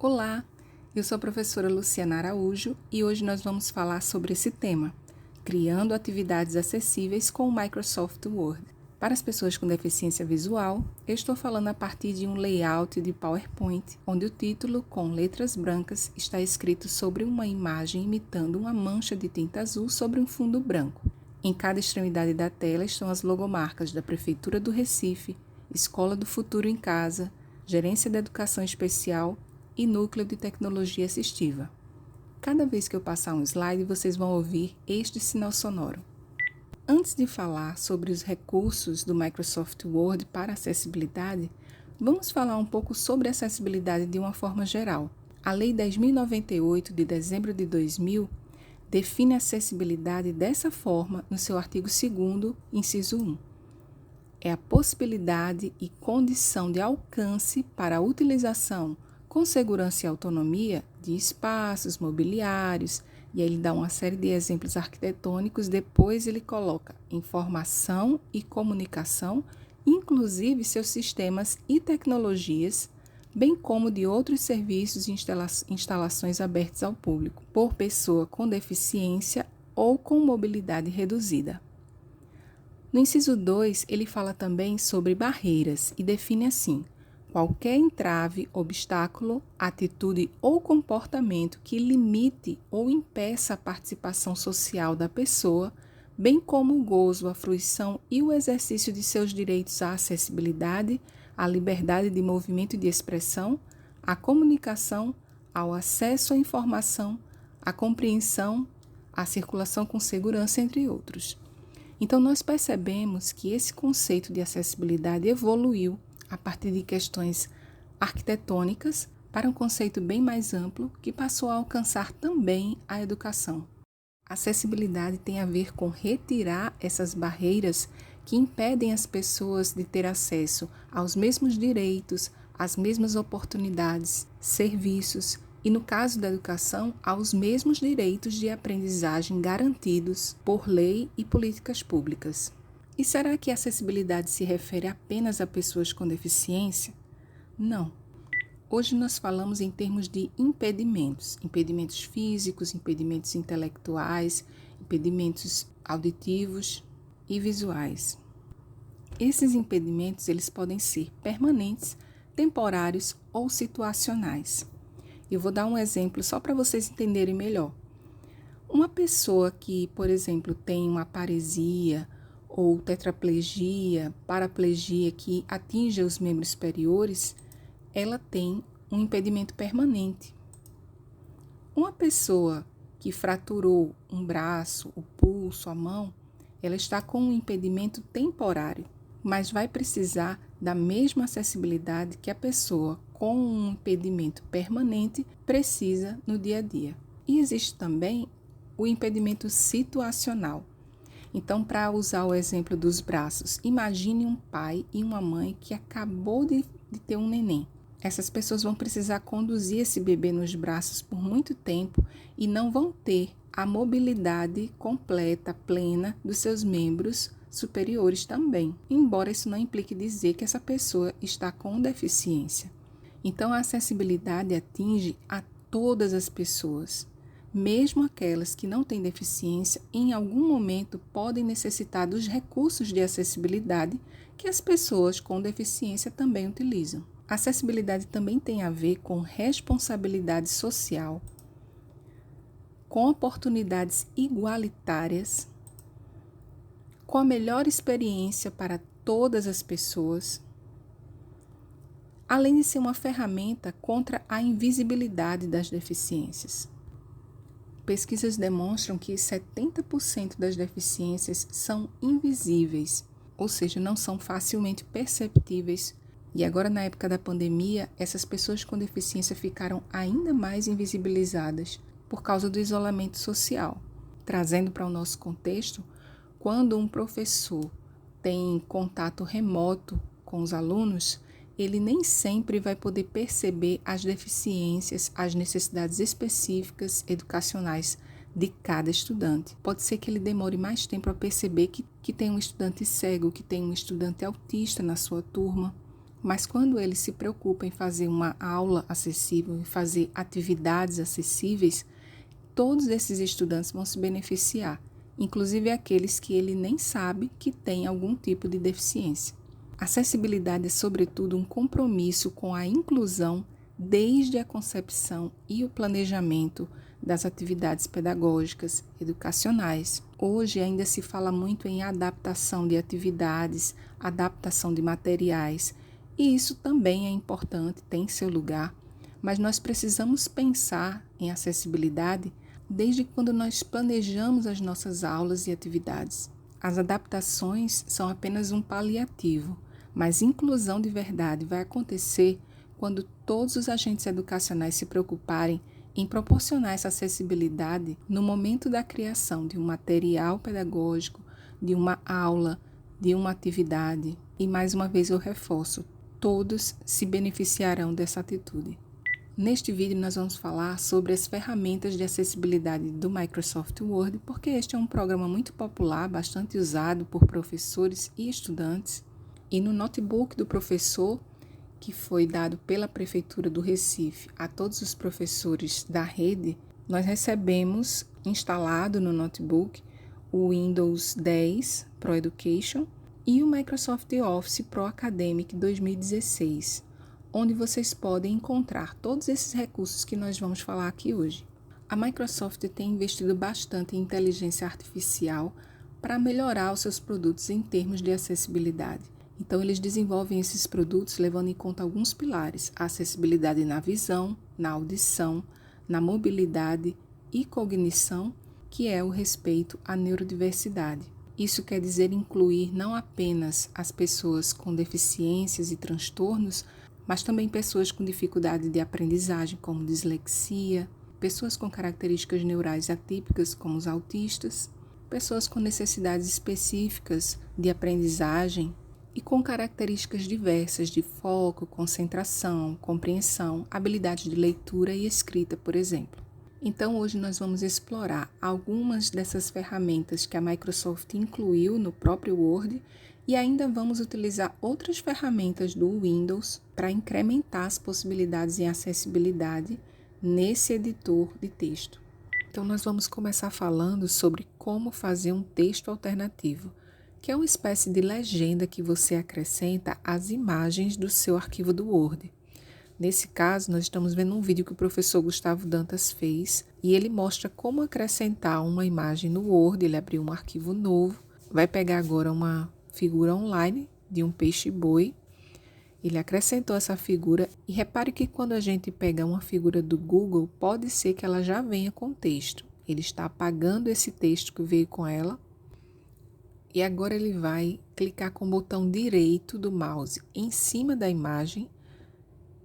Olá, eu sou a professora Luciana Araújo e hoje nós vamos falar sobre esse tema, criando atividades acessíveis com o Microsoft Word. Para as pessoas com deficiência visual, eu estou falando a partir de um layout de PowerPoint, onde o título, com letras brancas, está escrito sobre uma imagem imitando uma mancha de tinta azul sobre um fundo branco. Em cada extremidade da tela estão as logomarcas da Prefeitura do Recife, Escola do Futuro em Casa, Gerência de Educação Especial e Núcleo de Tecnologia Assistiva. Cada vez que eu passar um slide, vocês vão ouvir este sinal sonoro. Antes de falar sobre os recursos do Microsoft Word para acessibilidade, vamos falar um pouco sobre acessibilidade de uma forma geral. A Lei 10.098, de dezembro de 2000, define a acessibilidade dessa forma no seu artigo 2º, inciso 1. É a possibilidade e condição de alcance para a utilização com segurança e autonomia de espaços mobiliários, e aí ele dá uma série de exemplos arquitetônicos, depois ele coloca informação e comunicação, inclusive seus sistemas e tecnologias, bem como de outros serviços e instalações abertas ao público, por pessoa com deficiência ou com mobilidade reduzida. No inciso 2, ele fala também sobre barreiras e define assim: qualquer entrave, obstáculo, atitude ou comportamento que limite ou impeça a participação social da pessoa, bem como o gozo, a fruição e o exercício de seus direitos à acessibilidade, à liberdade de movimento e de expressão, à comunicação, ao acesso à informação, à compreensão, à circulação com segurança, entre outros. Então, nós percebemos que esse conceito de acessibilidade evoluiu a partir de questões arquitetônicas para um conceito bem mais amplo que passou a alcançar também a educação. Acessibilidade tem a ver com retirar essas barreiras que impedem as pessoas de ter acesso aos mesmos direitos, às mesmas oportunidades, serviços e, no caso da educação, aos mesmos direitos de aprendizagem garantidos por lei e políticas públicas. E será que a acessibilidade se refere apenas a pessoas com deficiência? Não. Hoje nós falamos em termos de impedimentos físicos, impedimentos intelectuais, impedimentos auditivos e visuais. Esses impedimentos eles podem ser permanentes, temporários ou situacionais. Eu vou dar um exemplo só para vocês entenderem melhor. Uma pessoa que, por exemplo, tem uma paresia ou tetraplegia, paraplegia que atinge os membros superiores, ela tem um impedimento permanente. Uma pessoa que fraturou um braço, o pulso, a mão, ela está com um impedimento temporário, mas vai precisar da mesma acessibilidade que a pessoa com um impedimento permanente precisa no dia a dia. E existe também o impedimento situacional. Então, para usar o exemplo dos braços, imagine um pai e uma mãe que acabou de ter um neném. Essas pessoas vão precisar conduzir esse bebê nos braços por muito tempo e não vão ter a mobilidade completa, plena dos seus membros superiores também, embora isso não implique dizer que essa pessoa está com deficiência. Então, a acessibilidade atinge a todas as pessoas. Mesmo aquelas que não têm deficiência, em algum momento podem necessitar dos recursos de acessibilidade que as pessoas com deficiência também utilizam. A acessibilidade também tem a ver com responsabilidade social, com oportunidades igualitárias, com a melhor experiência para todas as pessoas, além de ser uma ferramenta contra a invisibilidade das deficiências. Pesquisas demonstram que 70% das deficiências são invisíveis, ou seja, não são facilmente perceptíveis. E agora, na época da pandemia, essas pessoas com deficiência ficaram ainda mais invisibilizadas por causa do isolamento social. Trazendo para o nosso contexto, quando um professor tem contato remoto com os alunos, ele nem sempre vai poder perceber as deficiências, as necessidades específicas educacionais de cada estudante. Pode ser que ele demore mais tempo a perceber que tem um estudante cego, que tem um estudante autista na sua turma, mas quando ele se preocupa em fazer uma aula acessível, em fazer atividades acessíveis, todos esses estudantes vão se beneficiar, inclusive aqueles que ele nem sabe que têm algum tipo de deficiência. Acessibilidade é, sobretudo, um compromisso com a inclusão desde a concepção e o planejamento das atividades pedagógicas, educacionais. Hoje ainda se fala muito em adaptação de atividades, adaptação de materiais, e isso também é importante, tem seu lugar, mas nós precisamos pensar em acessibilidade desde quando nós planejamos as nossas aulas e atividades. As adaptações são apenas um paliativo, mas inclusão de verdade vai acontecer quando todos os agentes educacionais se preocuparem em proporcionar essa acessibilidade no momento da criação de um material pedagógico, de uma aula, de uma atividade. E mais uma vez eu reforço, todos se beneficiarão dessa atitude. Neste vídeo nós vamos falar sobre as ferramentas de acessibilidade do Microsoft Word, porque este é um programa muito popular, bastante usado por professores e estudantes. E no notebook do professor, que foi dado pela Prefeitura do Recife a todos os professores da rede, nós recebemos instalado no notebook o Windows 10 Pro Education e o Microsoft Office Pro Academic 2016, onde vocês podem encontrar todos esses recursos que nós vamos falar aqui hoje. A Microsoft tem investido bastante em inteligência artificial para melhorar os seus produtos em termos de acessibilidade. Então, eles desenvolvem esses produtos levando em conta alguns pilares: a acessibilidade na visão, na audição, na mobilidade e cognição, que é o respeito à neurodiversidade. Isso quer dizer incluir não apenas as pessoas com deficiências e transtornos, mas também pessoas com dificuldade de aprendizagem, como dislexia, pessoas com características neurais atípicas, como os autistas, pessoas com necessidades específicas de aprendizagem, e com características diversas de foco, concentração, compreensão, habilidade de leitura e escrita, por exemplo. Então, hoje nós vamos explorar algumas dessas ferramentas que a Microsoft incluiu no próprio Word e ainda vamos utilizar outras ferramentas do Windows para incrementar as possibilidades em acessibilidade nesse editor de texto. Então, nós vamos começar falando sobre como fazer um texto alternativo, que é uma espécie de legenda que você acrescenta às imagens do seu arquivo do Word. Nesse caso, nós estamos vendo um vídeo que o professor Gustavo Dantas fez e ele mostra como acrescentar uma imagem no Word. Ele abriu um arquivo novo, vai pegar agora uma figura online de um peixe-boi. Ele acrescentou essa figura e repare que quando a gente pega uma figura do Google, pode ser que ela já venha com texto. Ele está apagando esse texto que veio com ela. E agora ele vai clicar com o botão direito do mouse em cima da imagem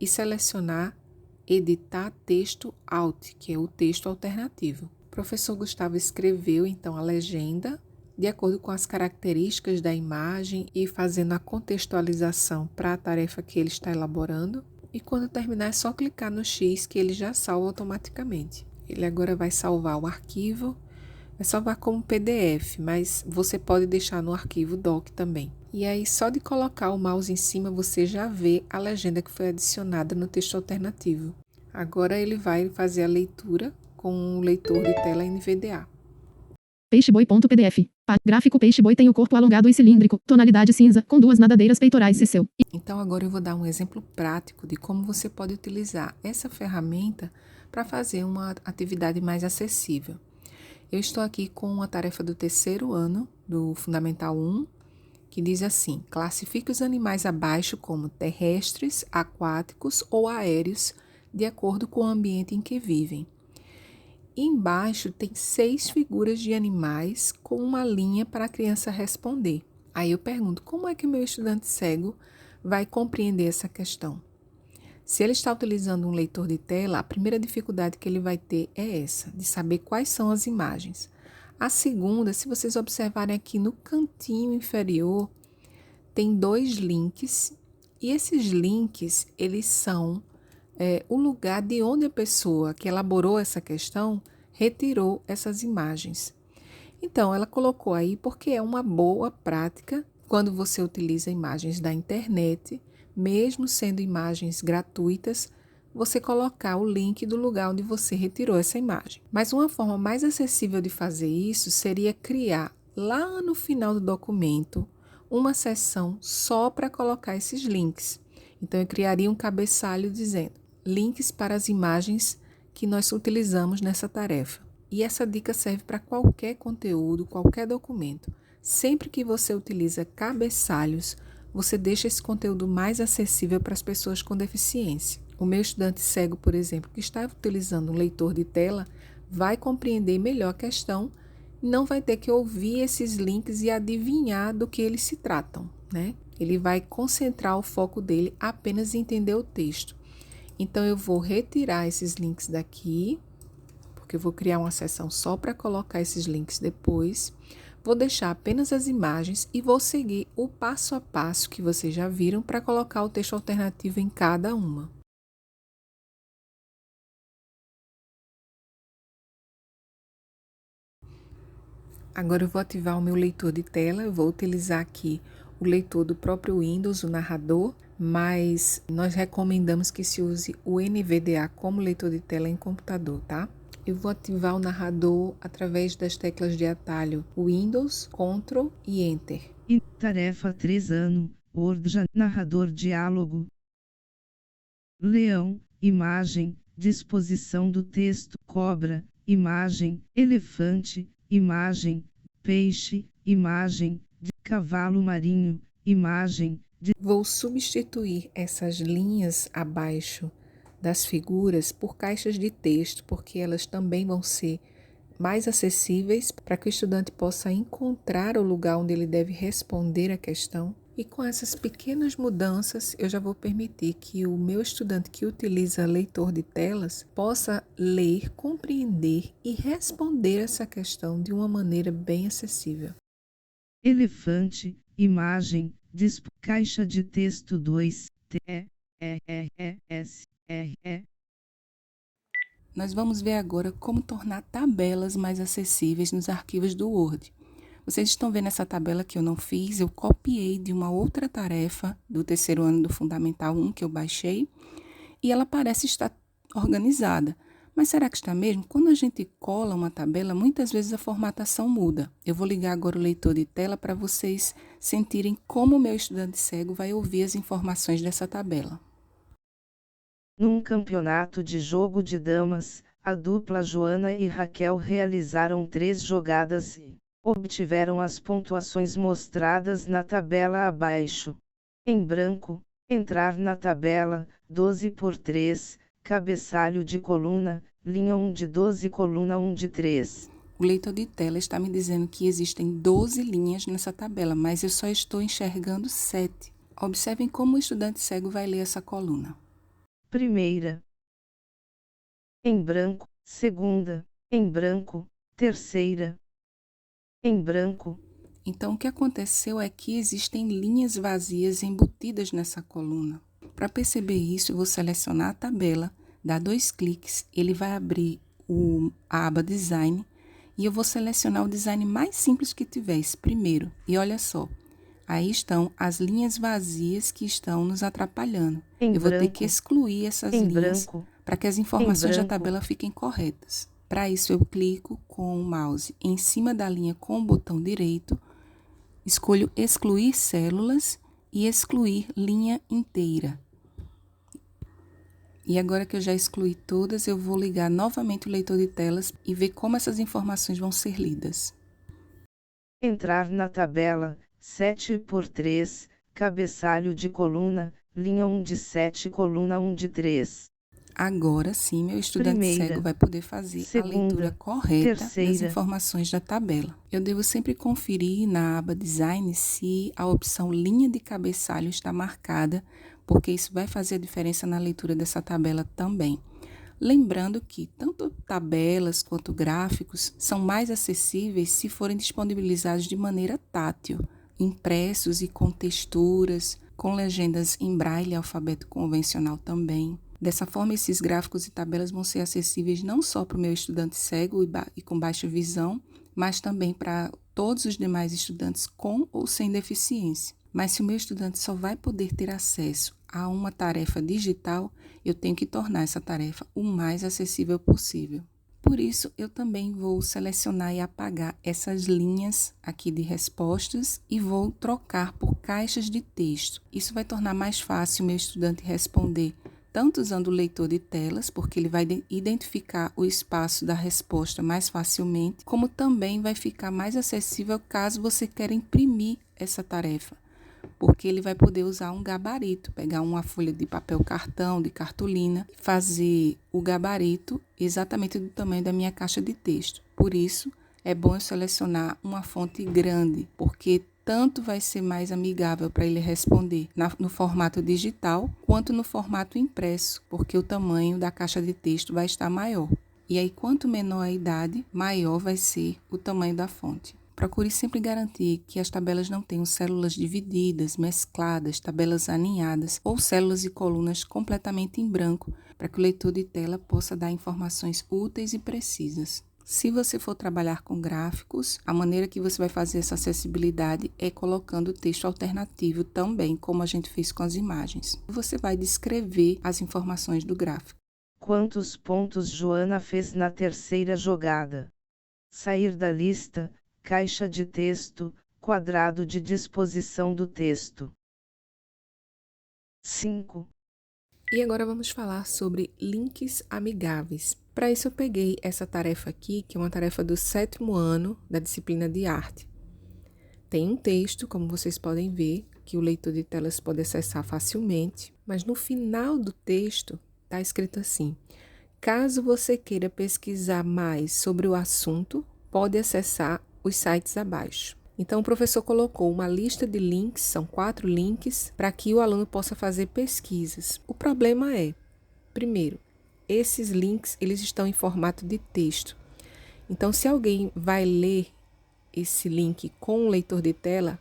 e selecionar Editar Texto Alt, que é o texto alternativo. O professor Gustavo escreveu então a legenda de acordo com as características da imagem e fazendo a contextualização para a tarefa que ele está elaborando. E quando terminar é só clicar no X que ele já salva automaticamente. Ele agora vai salvar o arquivo. É salvar como PDF, mas você pode deixar no arquivo doc também. E aí, só de colocar o mouse em cima, você já vê a legenda que foi adicionada no texto alternativo. Agora ele vai fazer a leitura com o leitor de tela NVDA. Peixe-boi.pdf. Gráfico peixe-boi tem o corpo alongado e cilíndrico, tonalidade cinza, com 2 nadadeiras peitorais Ceceu. Então agora eu vou dar um exemplo prático de como você pode utilizar essa ferramenta para fazer uma atividade mais acessível. Eu estou aqui com uma tarefa do 3º ano do Fundamental 1, que diz assim: classifique os animais abaixo como terrestres, aquáticos ou aéreos, de acordo com o ambiente em que vivem. E embaixo tem 6 figuras de animais com uma linha para a criança responder. Aí eu pergunto, como é que meu estudante cego vai compreender essa questão? Se ele está utilizando um leitor de tela, a primeira dificuldade que ele vai ter é essa, de saber quais são as imagens. A segunda, se vocês observarem aqui no cantinho inferior, tem 2 links, e esses links, eles são o lugar de onde a pessoa que elaborou essa questão retirou essas imagens. Então, ela colocou aí porque é uma boa prática quando você utiliza imagens da internet, mesmo sendo imagens gratuitas, você colocar o link do lugar onde você retirou essa imagem. Mas uma forma mais acessível de fazer isso seria criar lá no final do documento uma seção só para colocar esses links. Então, eu criaria um cabeçalho dizendo links para as imagens que nós utilizamos nessa tarefa. E essa dica serve para qualquer conteúdo, qualquer documento. Sempre que você utiliza cabeçalhos, você deixa esse conteúdo mais acessível para as pessoas com deficiência. O meu estudante cego, por exemplo, que está utilizando um leitor de tela, vai compreender melhor a questão e não vai ter que ouvir esses links e adivinhar do que eles se tratam, né? Ele vai concentrar o foco dele apenas em entender o texto. Então, eu vou retirar esses links daqui, porque eu vou criar uma seção só para colocar esses links depois. Vou deixar apenas as imagens e vou seguir o passo a passo que vocês já viram para colocar o texto alternativo em cada uma. Agora eu vou ativar o meu leitor de tela, eu vou utilizar aqui o leitor do próprio Windows, o narrador, mas nós recomendamos que se use o NVDA como leitor de tela em computador, tá? Eu vou ativar o narrador através das teclas de atalho Windows, Ctrl e Enter. E tarefa 3 ano, Word, narrador diálogo. Leão, imagem, disposição do texto, cobra, imagem, elefante, imagem, peixe, imagem, de cavalo marinho, imagem, de... Vou substituir essas linhas abaixo das figuras por caixas de texto, porque elas também vão ser mais acessíveis para que o estudante possa encontrar o lugar onde ele deve responder a questão. E com essas pequenas mudanças, eu já vou permitir que o meu estudante que utiliza leitor de telas possa ler, compreender e responder essa questão de uma maneira bem acessível. Elefante, imagem, caixa de texto 2, T-E-E-E-S-R-E. Nós vamos ver agora como tornar tabelas mais acessíveis nos arquivos do Word. Vocês estão vendo essa tabela que eu não fiz, eu copiei de uma outra tarefa do terceiro ano do Fundamental 1 que eu baixei e ela parece estar organizada. Mas será que está mesmo? Quando a gente cola uma tabela, muitas vezes a formatação muda. Eu vou ligar agora o leitor de tela para vocês sentirem como o meu estudante cego vai ouvir as informações dessa tabela. Num campeonato de jogo de damas, a dupla Joana e Raquel realizaram 3 jogadas e obtiveram as pontuações mostradas na tabela abaixo. Em branco, entrar na tabela, 12 por 3, cabeçalho de coluna, linha 1 de 12, coluna 1 de 3. O leitor de tela está me dizendo que existem 12 linhas nessa tabela, mas eu só estou enxergando 7. Observem como o estudante cego vai ler essa coluna. Primeira. Em branco, segunda, em branco, terceira. Em branco. Então, o que aconteceu é que existem linhas vazias embutidas nessa coluna. Para perceber isso, eu vou selecionar a tabela, dar 2 cliques, ele vai abrir a aba Design e eu vou selecionar o design mais simples que tiver, esse primeiro. E olha só, aí estão as linhas vazias que estão nos atrapalhando. Eu vou ter que excluir essas linhas para que as informações da tabela fiquem corretas. Para isso, eu clico com o mouse em cima da linha com o botão direito, escolho excluir células e excluir linha inteira. E agora que eu já excluí todas, eu vou ligar novamente o leitor de telas e ver como essas informações vão ser lidas. Entrar na tabela, 7 por 3, cabeçalho de coluna, linha 1 de 7, coluna 1 de 3. Agora sim, meu estudante cego vai poder fazer a leitura correta das informações da tabela. Eu devo sempre conferir na aba Design se a opção linha de cabeçalho está marcada, porque isso vai fazer a diferença na leitura dessa tabela também. Lembrando que tanto tabelas quanto gráficos são mais acessíveis se forem disponibilizados de maneira tátil, impressos e com texturas, com legendas em braille e alfabeto convencional também. Dessa forma, esses gráficos e tabelas vão ser acessíveis não só para o meu estudante cego e com baixa visão, mas também para todos os demais estudantes com ou sem deficiência. Mas se o meu estudante só vai poder ter acesso a uma tarefa digital, eu tenho que tornar essa tarefa o mais acessível possível. Por isso, eu também vou selecionar e apagar essas linhas aqui de respostas e vou trocar por caixas de texto. Isso vai tornar mais fácil o meu estudante responder, tanto usando o leitor de telas, porque ele vai identificar o espaço da resposta mais facilmente, como também vai ficar mais acessível caso você queira imprimir essa tarefa, porque ele vai poder usar um gabarito, pegar uma folha de papel cartão, de cartolina, fazer o gabarito exatamente do tamanho da minha caixa de texto. Por isso, é bom eu selecionar uma fonte grande, porque tanto vai ser mais amigável para ele responder no formato digital, quanto no formato impresso, porque o tamanho da caixa de texto vai estar maior. E aí, quanto menor a idade, maior vai ser o tamanho da fonte. Procure sempre garantir que as tabelas não tenham células divididas, mescladas, tabelas aninhadas ou células e colunas completamente em branco, para que o leitor de tela possa dar informações úteis e precisas. Se você for trabalhar com gráficos, a maneira que você vai fazer essa acessibilidade é colocando texto alternativo também, como a gente fez com as imagens. Você vai descrever as informações do gráfico. Quantos pontos Joana fez na terceira jogada? Sair da lista, caixa de texto, quadrado de disposição do texto. 5. E agora vamos falar sobre links amigáveis. Para isso eu peguei essa tarefa aqui, que é uma tarefa do 7º ano da disciplina de arte. Tem um texto, como vocês podem ver, que o leitor de telas pode acessar facilmente, mas no final do texto está escrito assim: caso você queira pesquisar mais sobre o assunto, pode acessar os sites abaixo. Então, o professor colocou uma lista de links, são 4 links, para que o aluno possa fazer pesquisas. O problema é, primeiro, esses links eles estão em formato de texto. Então, se alguém vai ler esse link com um leitor de tela,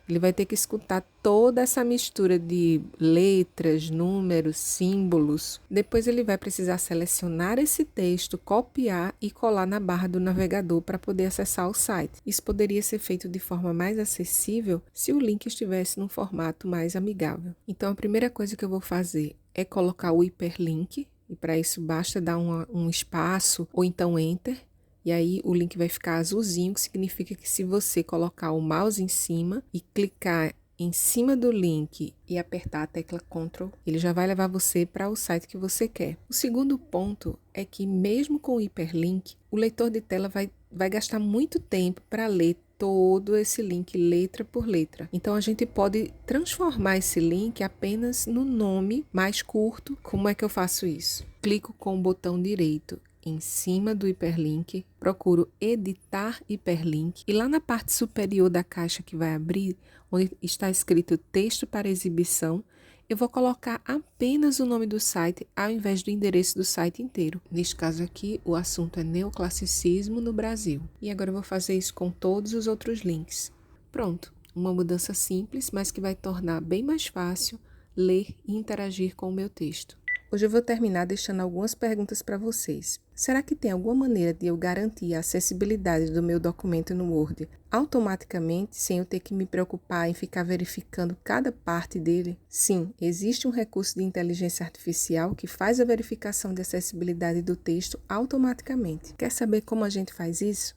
ele vai ter que escutar toda essa mistura de letras, números, símbolos. Depois ele vai precisar selecionar esse texto, copiar e colar na barra do navegador para poder acessar o site. Isso poderia ser feito de forma mais acessível se o link estivesse num formato mais amigável. Então, a primeira coisa que eu vou fazer é colocar o hiperlink, e para isso basta dar um espaço ou então Enter. E aí o link vai ficar azulzinho, que significa que se você colocar o mouse em cima e clicar em cima do link e apertar a tecla Ctrl, ele já vai levar você para o site que você quer. O segundo ponto é que mesmo com o hiperlink, o leitor de tela vai gastar muito tempo para ler todo esse link letra por letra. Então a gente pode transformar esse link apenas no nome mais curto. Como é que eu faço isso? Clico com o botão direito em cima do hiperlink, procuro editar hiperlink e lá na parte superior da caixa que vai abrir, onde está escrito texto para exibição, eu vou colocar apenas o nome do site ao invés do endereço do site inteiro. Neste caso aqui, o assunto é neoclassicismo no Brasil. E agora eu vou fazer isso com todos os outros links. Pronto, uma mudança simples, mas que vai tornar bem mais fácil ler e interagir com o meu texto. Hoje eu vou terminar deixando algumas perguntas para vocês. Será que tem alguma maneira de eu garantir a acessibilidade do meu documento no Word automaticamente, sem eu ter que me preocupar em ficar verificando cada parte dele? Sim, existe um recurso de inteligência artificial que faz a verificação de acessibilidade do texto automaticamente. Quer saber como a gente faz isso?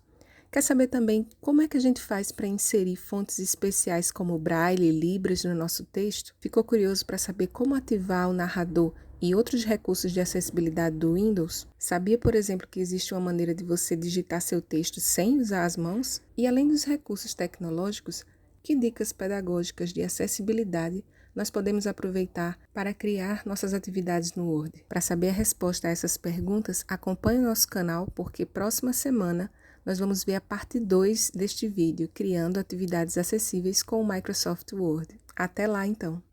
Quer saber também como é que a gente faz para inserir fontes especiais como Braille e Libras no nosso texto? Ficou curioso para saber como ativar o narrador e outros recursos de acessibilidade do Windows? Sabia, por exemplo, que existe uma maneira de você digitar seu texto sem usar as mãos? E além dos recursos tecnológicos, que dicas pedagógicas de acessibilidade nós podemos aproveitar para criar nossas atividades no Word? Para saber a resposta a essas perguntas, acompanhe o nosso canal, porque próxima semana nós vamos ver a parte 2 deste vídeo, criando atividades acessíveis com o Microsoft Word. Até lá, então!